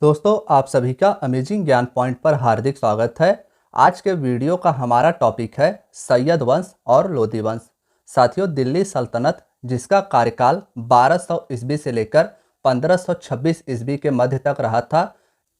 दोस्तों, आप सभी का अमेजिंग ज्ञान पॉइंट पर हार्दिक स्वागत है। आज के वीडियो का हमारा टॉपिक है सैयद वंश और लोदी वंश। साथियों, दिल्ली सल्तनत जिसका कार्यकाल 1200 ईस्वी से लेकर 1526 ईस्वी के मध्य तक रहा था।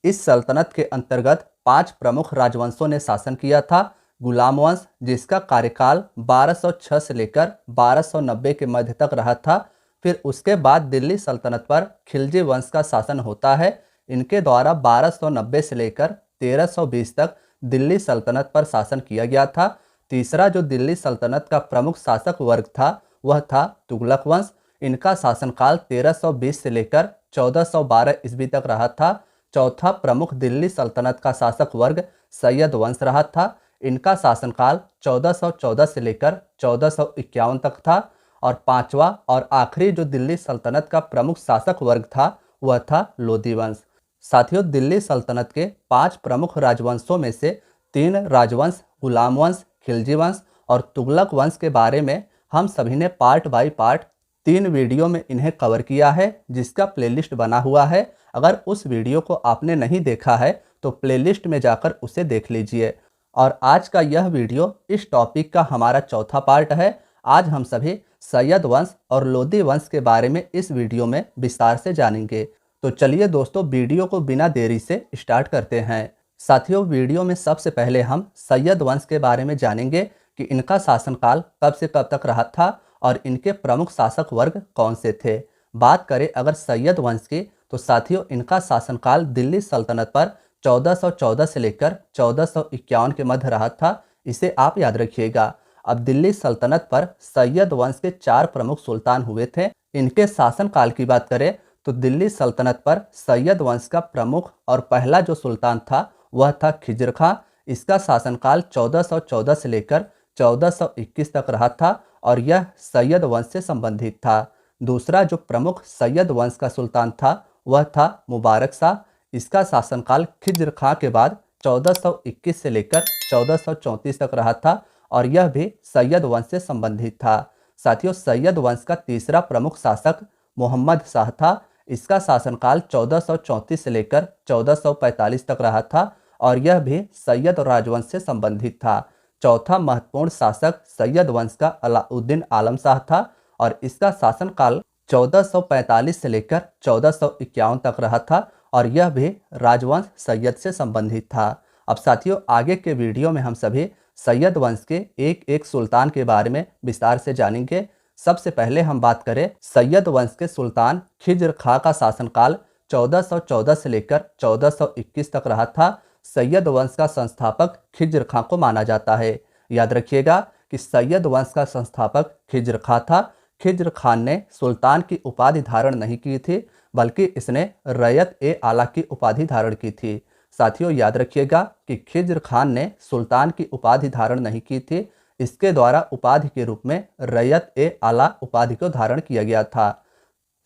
इस सल्तनत के अंतर्गत 5 प्रमुख राजवंशों ने शासन किया था। गुलाम वंश जिसका कार्यकाल 1206 से लेकर 1290 के मध्य तक रहा था। फिर उसके बाद दिल्ली सल्तनत पर खिलजी वंश का शासन होता है। इनके द्वारा 1290 से लेकर 1320 तक दिल्ली सल्तनत पर शासन किया गया था। तीसरा जो दिल्ली सल्तनत का प्रमुख शासक वर्ग था वह था तुगलक वंश। इनका शासनकाल 1320 से लेकर 1412 ईस्वी तक रहा था। चौथा प्रमुख दिल्ली सल्तनत का शासक वर्ग सैयद वंश रहा था। इनका शासनकाल 1414 से लेकर 1451 तक था। और पांचवा और आखिरी जो दिल्ली सल्तनत का प्रमुख शासक वर्ग था वह था लोदी वंश। साथियों, दिल्ली सल्तनत के 5 प्रमुख राजवंशों में से 3 राजवंश गुलाम वंश, खिलजी वंश और तुगलक वंश के बारे में हम सभी ने पार्ट बाय पार्ट 3 वीडियो में इन्हें कवर किया है, जिसका प्लेलिस्ट बना हुआ है। अगर उस वीडियो को आपने नहीं देखा है तो प्लेलिस्ट में जाकर उसे देख लीजिए। और आज का यह वीडियो इस टॉपिक का हमारा चौथा पार्ट है। आज हम सभी सैयद वंश और लोदी वंश के बारे में इस वीडियो में विस्तार से जानेंगे। तो चलिए दोस्तों, वीडियो को बिना देरी से स्टार्ट करते हैं। साथियों, वीडियो में सबसे पहले हम सैयद वंश के बारे में जानेंगे कि इनका शासनकाल कब से कब तक रहा था और इनके प्रमुख शासक वर्ग कौन से थे। बात करें अगर सैयद वंश की, तो साथियों इनका शासनकाल दिल्ली सल्तनत पर 1414 से लेकर 1451 के मध्य रहा था। इसे आप याद रखिएगा। अब दिल्ली सल्तनत पर सैयद वंश के 4 प्रमुख सुल्तान हुए थे। इनके शासनकाल की बात करें तो दिल्ली सल्तनत पर सैयद वंश का प्रमुख और पहला जो सुल्तान था वह था खिज्र खां। इसका शासनकाल 1414 से लेकर 1421 तक रहा था और यह सैयद वंश से संबंधित था। दूसरा जो प्रमुख सैयद वंश का सुल्तान था वह था मुबारक शाह। इसका शासनकाल खिज्र खां के बाद 1421 से लेकर 1434 तक रहा था और यह भी सैयद वंश से संबंधित था। साथियों, सैयद वंश का तीसरा प्रमुख शासक मोहम्मद शाह था। इसका शासनकाल 1434 से लेकर 1445 तक रहा था और यह भी सैयद राजवंश से संबंधित था। चौथा महत्वपूर्ण शासक सैयद वंश का अलाउद्दीन आलम शाह था और इसका शासनकाल 1445 से लेकर 1451 तक रहा था और यह भी राजवंश सैयद से संबंधित था। अब साथियों, आगे के वीडियो में हम सभी सैयद वंश के एक एक सुल्तान के बारे में विस्तार से जानेंगे। सबसे पहले हम बात करें सैयद वंश के सुल्तान खिज्र खां का शासनकाल 1414 से लेकर 1421 तक रहा था। सैयद वंश का संस्थापक खिज्र खां को माना जाता है। याद रखिएगा कि सैयद वंश का संस्थापक खिज्र खां था। खिज्र खान ने सुल्तान की उपाधि धारण नहीं की थी, बल्कि इसने रैयत ए आला की उपाधि धारण की थी। साथियों, याद रखिएगा कि खिज्र खान ने सुल्तान की उपाधि धारण नहीं की थी। इसके द्वारा उपाधि के रूप में रैयत ए आला उपाधि को धारण किया गया था।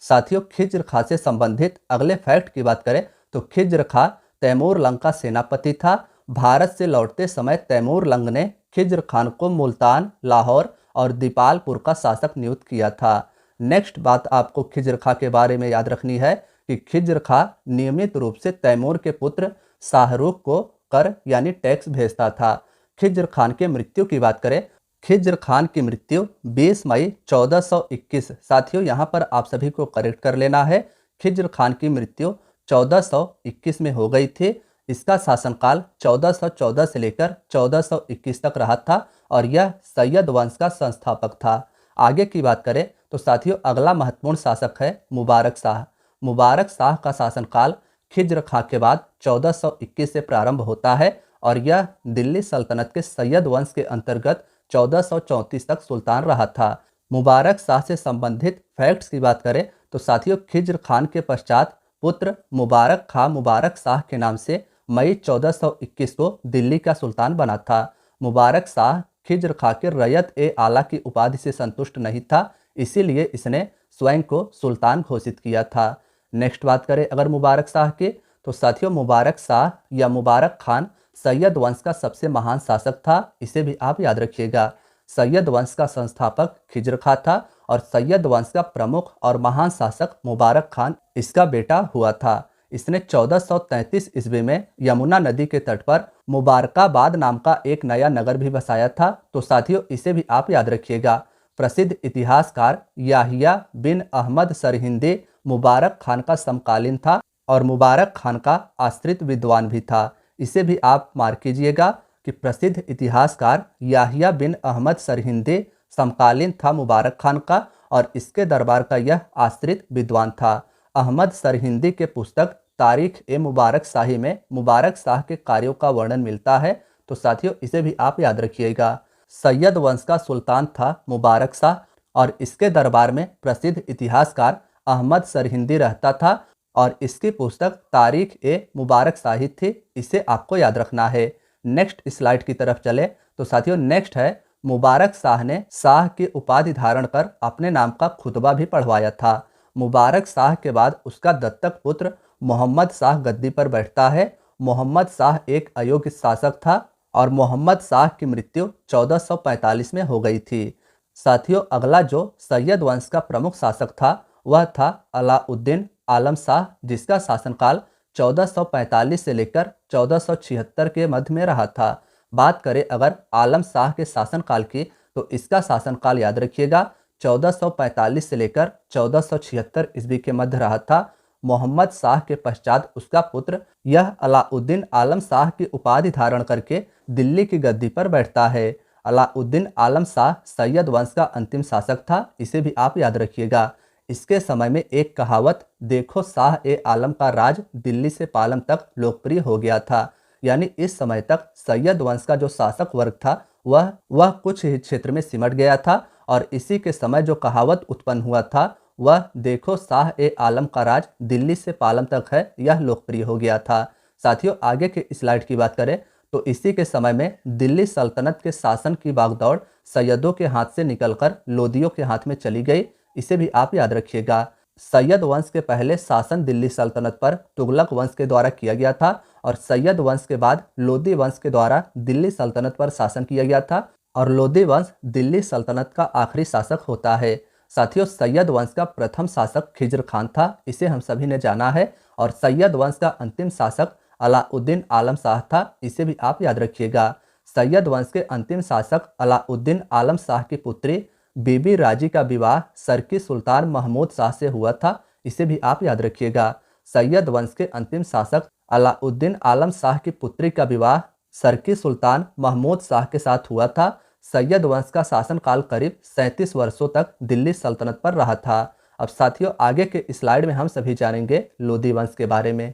साथियों, खिज्र खां से संबंधित अगले फैक्ट की बात करें तो खिज्र खां तैमूर लंग का सेनापति था। भारत से लौटते समय तैमूर लंग ने खिज्र खान को मुल्तान, लाहौर और दीपालपुर का शासक नियुक्त किया था। नेक्स्ट बात आपको खिज्र खां के बारे में याद रखनी है कि खिज्र खां नियमित रूप से तैमूर के पुत्र शाहरुख को कर यानी टैक्स भेजता था। खिज्र खान के मृत्यु की बात करें, खिज्र खान की मृत्यु 20 मई 1421। साथियों, यहाँ पर आप सभी को करेक्ट कर लेना है। खिज्र खान की मृत्यु 1421 में हो गई थी। इसका शासनकाल 1414 से लेकर 1421 तक रहा था और यह सैयद वंश का संस्थापक था। आगे की बात करें तो साथियों अगला महत्वपूर्ण शासक है मुबारक शाह। मुबारक शाह का शासनकाल खिज्र खां के बाद 1421 से प्रारंभ होता है और यह दिल्ली सल्तनत के सैयद वंश के अंतर्गत 1434 तक सुल्तान रहा था। मुबारक शाह से संबंधित फैक्ट्स की बात करें तो साथियों खिज्र खान के पश्चात पुत्र मुबारक खां मुबारक शाह के नाम से मई 1421 को दिल्ली का सुल्तान बना था। मुबारक शाह खिज्र खां के रैयत ए आला की उपाधि से संतुष्ट नहीं था, इसीलिए इसने स्वयं को सुल्तान घोषित किया था। नेक्स्ट बात करें अगर मुबारक शाह की, तो साथियों मुबारक शाह या मुबारक खान सैयद वंश का सबसे महान शासक था। इसे भी आप याद रखिएगा। सैयद वंश का संस्थापक खिज्र खां था और सैयद वंश का प्रमुख और महान शासक मुबारक खान इसका बेटा हुआ था। इसने 1433 ईस्वी में यमुना नदी के तट पर मुबारकाबाद नाम का एक नया नगर भी बसाया था। तो साथियों, इसे भी आप याद रखिएगा। प्रसिद्ध इतिहासकार याहिया बिन अहमद सरहिंदी मुबारक खान का समकालीन था और मुबारक खान का आश्रित विद्वान भी था। इसे भी आप मार्क कीजिएगा कि प्रसिद्ध इतिहासकार याहिया बिन अहमद सरहिंदी समकालीन था मुबारक खान का और इसके दरबार का यह आश्रित विद्वान था। अहमद सरहिंदी के पुस्तक तारीख ए मुबारक शाही में मुबारक शाह के कार्यों का वर्णन मिलता है। तो साथियों, इसे भी आप याद रखिएगा। सैयद वंश का सुल्तान था मुबारक शाह और इसके दरबार में प्रसिद्ध इतिहासकार अहमद सरहिंदी रहता था और इसकी पुस्तक तारीख ए मुबारक शाही थी। इसे आपको याद रखना है। नेक्स्ट स्लाइड की तरफ चले तो साथियों, नेक्स्ट है मुबारक शाह ने शाह की उपाधि धारण कर अपने नाम का खुतबा भी पढ़वाया था। मुबारक शाह के बाद उसका दत्तक पुत्र मोहम्मद शाह गद्दी पर बैठता है। मोहम्मद शाह एक अयोग्य शासक था और मोहम्मद शाह की मृत्यु 1445 में हो गई थी। साथियों, अगला जो सैयद वंश का प्रमुख शासक था वह था अलाउद्दीन आलम शाह, जिसका शासनकाल 1445 से लेकर 1476 के मध्य में रहा था। बात करें अगर आलम शाह के शासनकाल की तो इसका शासनकाल याद रखिएगा 1445 से लेकर 1476 ईस्वी के मध्य रहा था। मोहम्मद शाह के पश्चात उसका पुत्र यह अलाउद्दीन आलम शाह की उपाधि धारण करके दिल्ली की गद्दी पर बैठता है। अलाउद्दीन आलम शाह सैयद वंश का अंतिम शासक था। इसे भी आप याद रखिएगा। इसके समय में एक कहावत देखो शाह ए आलम का राज दिल्ली से पालम तक लोकप्रिय हो गया था। यानी इस समय तक सैयद वंश का जो शासक वर्ग था वह कुछ ही क्षेत्र में सिमट गया था और इसी के समय जो कहावत उत्पन्न हुआ था वह देखो शाह ए आलम का राज दिल्ली से पालम तक है, यह लोकप्रिय हो गया था। साथियों, आगे के स्लाइड की बात करें तो इसी के समय में दिल्ली सल्तनत के शासन की बागडोर सैयदों के हाथ से निकलकर लोदियों के हाथ में चली गई। इसे भी आप याद रखिएगा। सैयद वंश के पहले शासन दिल्ली सल्तनत पर तुगलक वंश के द्वारा किया गया था और सैयद वंश के बाद लोदी वंश के द्वारा दिल्ली सल्तनत पर शासन किया गया था और लोदी वंश दिल्ली सल्तनत का आखिरी शासक होता है। साथियों, सैयद वंश का प्रथम शासक खिज्र खान था, इसे हम सभी ने जाना है। और सैयद वंश का अंतिम शासक अलाउद्दीन आलम शाह था। इसे भी आप याद रखिएगा। सैयद वंश के अंतिम शासक अलाउद्दीन आलम शाह की पुत्री बीबी राजी का विवाह सरकी सुल्तान महमूद शाह से हुआ था। इसे भी आप याद रखिएगा। सैयद वंश के अंतिम शासक अलाउद्दीन आलम शाह की पुत्री का विवाह सरकी सुल्तान महमूद शाह के साथ हुआ था। सैयद वंश का शासनकाल करीब 37 वर्षों तक दिल्ली सल्तनत पर रहा था। अब साथियों, आगे के स्लाइड में हम सभी जानेंगे लोदी वंश के बारे में।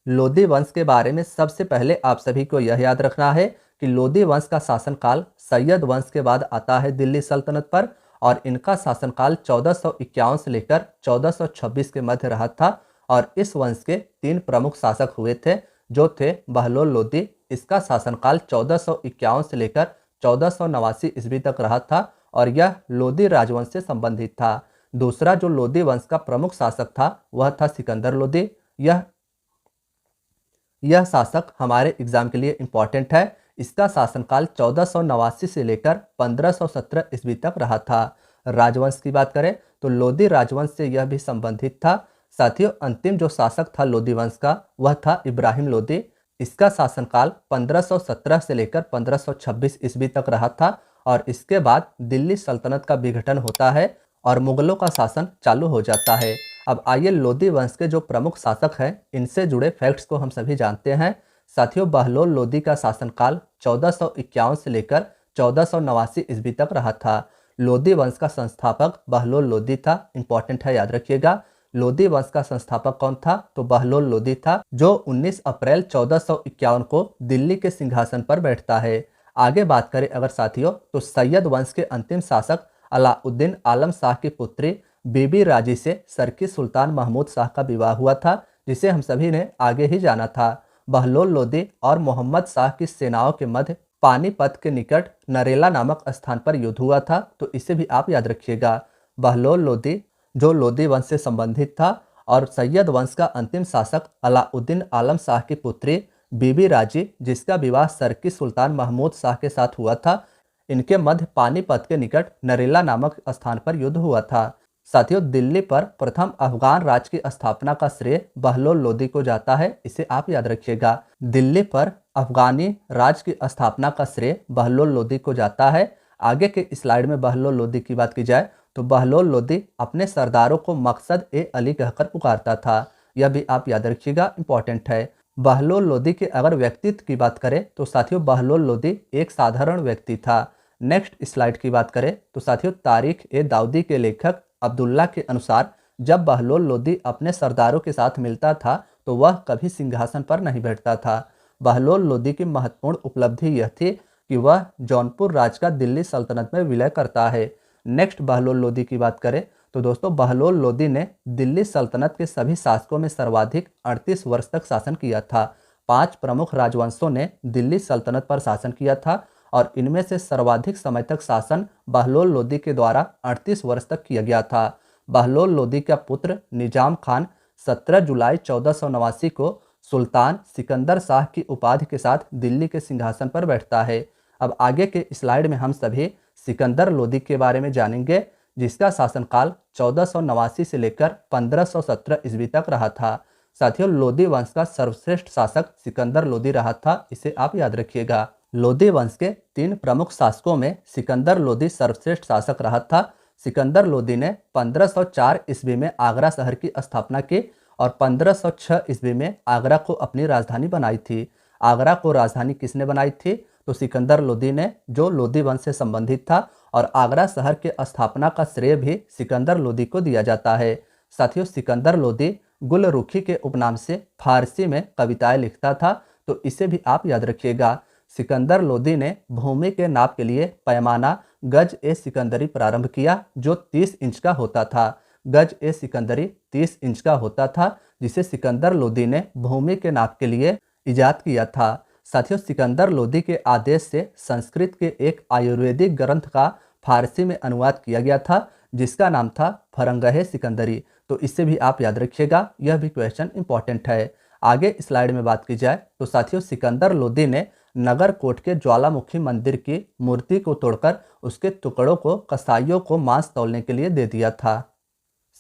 लोदी वंश के बारे में सबसे पहले आप सभी को यह याद रखना है कि लोदी वंश का शासनकाल सैयद वंश के बाद आता है दिल्ली सल्तनत पर और इनका शासनकाल 1451 से लेकर 1426 के मध्य रहा था। और इस वंश के 3 प्रमुख शासक हुए थे जो थे बहलोल लोदी। इसका शासनकाल 1451 से लेकर 1489 ईस्वी तक रहा था और यह लोदी राजवंश से संबंधित था। दूसरा जो लोदी वंश का प्रमुख शासक था वह था सिकंदर लोदी। यह शासक हमारे एग्जाम के लिए इम्पॉर्टेंट है। इसका शासनकाल 1489 से लेकर 1517 ईस्वी तक रहा था। राजवंश की बात करें तो लोदी राजवंश से यह भी संबंधित था। साथियों, अंतिम जो शासक था लोदी वंश का वह था इब्राहिम लोदी। इसका शासनकाल 1517 से लेकर 1526 ईस्वी तक रहा था और इसके बाद दिल्ली सल्तनत का विघटन होता है और मुगलों का शासन चालू हो जाता है। अब आइए लोदी वंश के जो प्रमुख शासक हैं इनसे जुड़े फैक्ट्स को हम सभी जानते हैं। साथियों, बहलोल लोदी का शासनकाल 1451 से लेकर 1489 ईस्वी तक रहा था। लोदी वंश का संस्थापक बहलोल लोदी था। इंपॉर्टेंट है, याद रखिएगा। लोदी वंश का संस्थापक कौन था? तो बहलोल लोदी था, जो 19 अप्रैल 1451 को दिल्ली के सिंहासन पर बैठता है। आगे बात करें अगर साथियों तो सैयद वंश के अंतिम शासक अलाउद्दीन आलम शाह की पुत्री बीबी राजी से सरकी सुल्तान महमूद शाह का विवाह हुआ था, जिसे हम सभी ने आगे ही जाना था। बहलोल लोदी और मोहम्मद शाह की सेनाओं के मध्य पानीपत के निकट नरेला नामक स्थान पर युद्ध हुआ था, तो इसे भी आप याद रखिएगा। बहलोल लोदी जो लोदी वंश से संबंधित था और सैयद वंश का अंतिम शासक अलाउद्दीन आलम शाह की पुत्री बीबी राजी, जिसका विवाह सरकी सुल्तान महमूद शाह के साथ हुआ था, इनके मध्य पानीपत के निकट नरेला नामक स्थान पर युद्ध हुआ था। साथियों, दिल्ली पर प्रथम अफगान राज की स्थापना का श्रेय बहलोल लोदी को जाता है, इसे आप याद रखिएगा। दिल्ली पर अफगानी राज की स्थापना का श्रेय बहलोल लोदी को जाता है। आगे के स्लाइड में बहलोल लोदी की बात की जाए तो बहलोल लोदी अपने सरदारों को मकसद ए अली कहकर पुकारता था। यह भी आप याद रखिएगा, इंपॉर्टेंट है। बहलोल लोदी के अगर व्यक्तित्व की बात करें तो साथियों बहलोल लोदी एक साधारण व्यक्ति था। नेक्स्ट स्लाइड की बात करें तो साथियों तारीख ए दाऊदी के लेखक अब्दुल्ला के अनुसार जब बहलोल लोदी अपने सरदारों के साथ मिलता था तो वह कभी सिंहासन पर नहीं बैठता था। बहलोल लोदी की महत्वपूर्ण उपलब्धि यह थी कि वह जौनपुर राज का दिल्ली सल्तनत में विलय करता है। नेक्स्ट बहलोल लोदी की बात करें तो दोस्तों बहलोल लोदी ने दिल्ली सल्तनत के सभी शासकों में सर्वाधिक 38 वर्ष तक शासन किया था। 5 प्रमुख राजवंशों ने दिल्ली सल्तनत पर शासन किया था और इनमें से सर्वाधिक समय तक शासन बहलोल लोदी के द्वारा 38 वर्ष तक किया गया था। बहलोल लोदी का पुत्र निजाम खान 17 जुलाई 1489 को सुल्तान सिकंदर शाह की उपाधि के साथ दिल्ली के सिंहासन पर बैठता है। अब आगे के स्लाइड में हम सभी सिकंदर लोदी के बारे में जानेंगे, जिसका शासनकाल 1489 से लेकर 1517 ईस्वी तक रहा था। साथियों, लोदी वंश का सर्वश्रेष्ठ शासक सिकंदर लोदी रहा था, इसे आप याद रखिएगा। लोदी वंश के 3 प्रमुख शासकों में सिकंदर लोदी सर्वश्रेष्ठ शासक रहा था। सिकंदर लोदी ने 1504 ईस्वी में आगरा शहर की स्थापना की और 1506 ईस्वी में आगरा को अपनी राजधानी बनाई थी। आगरा को राजधानी किसने बनाई थी? तो सिकंदर लोदी ने, जो लोदी वंश से संबंधित था, और आगरा शहर के स्थापना का श्रेय भी सिकंदर लोदी को दिया जाता है। साथियों, सिकंदर लोदी गुलरुखी के उपनाम से फारसी में कविताएं लिखता था, तो इसे भी आप याद रखिएगा। सिकंदर लोदी ने भूमि के नाप के लिए पैमाना गज ए सिकंदरी प्रारंभ किया, जो 30 इंच का होता था। गज ए सिकंदरी 30 इंच का होता था, जिसे सिकंदर लोदी ने भूमि के नाप के लिए इजाद किया था। साथियों, सिकंदर लोदी के आदेश से संस्कृत के एक आयुर्वेदिक ग्रंथ का फारसी में अनुवाद किया गया था, जिसका नाम था फरंगहे सिकंदरी, तो इससे भी आप याद रखिएगा, यह भी क्वेश्चन इंपॉर्टेंट है। आगे स्लाइड में बात की जाए तो साथियों सिकंदर लोदी ने नगरकोट के ज्वालामुखी मंदिर की मूर्ति को तोड़कर उसके टुकड़ों को कसाईयों को मांस तौलने के लिए दे दिया था।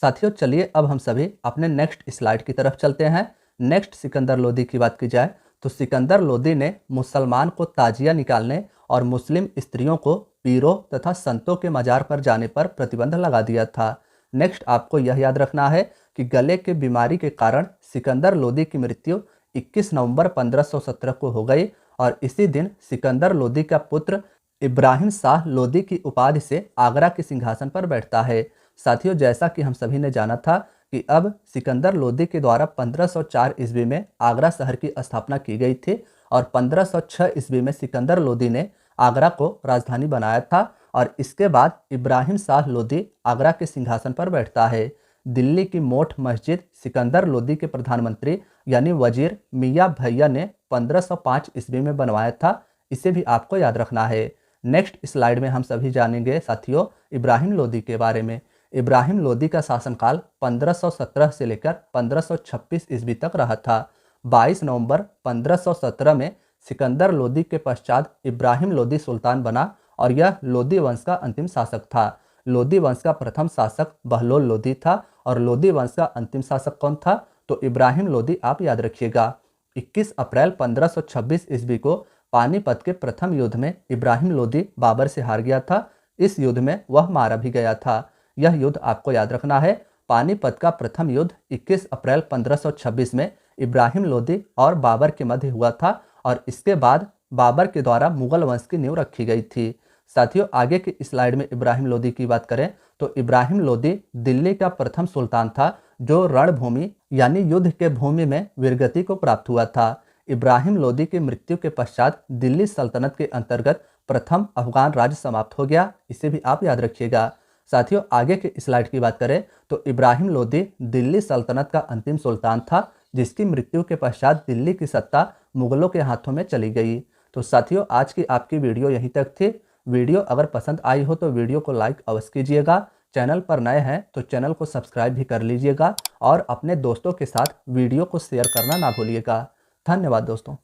साथियों, चलिए अब हम सभी अपने नेक्स्ट स्लाइड की तरफ चलते हैं। नेक्स्ट सिकंदर लोदी की बात की जाए तो सिकंदर लोदी ने मुसलमान को ताजिया निकालने और मुस्लिम स्त्रियों को पीरों तथा संतों के मजार पर जाने पर प्रतिबंध लगा दिया था। नेक्स्ट आपको यह याद रखना है कि गले के बीमारी के कारण सिकंदर लोदी की मृत्यु 21 नवंबर 1517 को हो गई और इसी दिन सिकंदर लोदी का पुत्र इब्राहिम शाह लोदी की उपाधि से आगरा के सिंहासन पर बैठता है। साथियों, जैसा कि हम सभी ने जाना था कि अब सिकंदर लोदी के द्वारा 1504 ईस्वी में आगरा शहर की स्थापना की गई थी और 1506 ईस्वी में सिकंदर लोदी ने आगरा को राजधानी बनाया था और इसके बाद इब्राहिम शाह लोदी आगरा के सिंहासन पर बैठता है। दिल्ली की मोठ मस्जिद सिकंदर लोदी के प्रधानमंत्री यानी वजीर मियाँ भैया ने 1505 ईस्वी में बनवाया था, इसे भी आपको याद रखना है। नेक्स्ट स्लाइड में हम सभी जानेंगे साथियों इब्राहिम लोदी के बारे में। इब्राहिम लोदी का शासनकाल 1517 से लेकर 1526 ईस्वी तक रहा था। 22 नवंबर 1517 में सिकंदर लोदी के पश्चात इब्राहिम लोदी सुल्तान बना और यह लोदी वंश का अंतिम शासक था। लोदी वंश का प्रथम शासक बहलोल लोदी था और लोदी वंश का अंतिम शासक कौन था? तो इब्राहिम लोदी आप याद रखिएगा। 21 अप्रैल 1526 ईस्वी को पानीपत के प्रथम युद्ध में इब्राहिम लोदी बाबर से हार गया था। इस युद्ध में वह मारा भी गया था। यह युद्ध आपको याद रखना है। पानीपत का प्रथम युद्ध 21 अप्रैल 1526 में इब्राहिम लोदी और बाबर के मध्य हुआ था और इसके बाद बाबर के द्वारा मुगल वंश की नींव रखी गई थी। साथियों, आगे की स्लाइड में इब्राहिम लोदी की बात करें तो इब्राहिम लोदी दिल्ली का प्रथम सुल्तान था जो रणभूमि यानी युद्ध के भूमि में वीरगति को प्राप्त हुआ था। इब्राहिम लोदी की मृत्यु के पश्चात दिल्ली सल्तनत के अंतर्गत प्रथम अफगान राज्य समाप्त हो गया, इसे भी आप याद रखिएगा। साथियों, आगे के स्लाइड की बात करें तो इब्राहिम लोदी दिल्ली सल्तनत का अंतिम सुल्तान था जिसकी मृत्यु के पश्चात दिल्ली की सत्ता मुगलों के हाथों में चली गई। तो साथियों, आज की आपकी वीडियो यहीं तक थी। वीडियो अगर पसंद आई हो तो वीडियो को लाइक अवश्य कीजिएगा। चैनल पर नए हैं तो चैनल को सब्सक्राइब भी कर लीजिएगा और अपने दोस्तों के साथ वीडियो को शेयर करना ना भूलिएगा। धन्यवाद दोस्तों।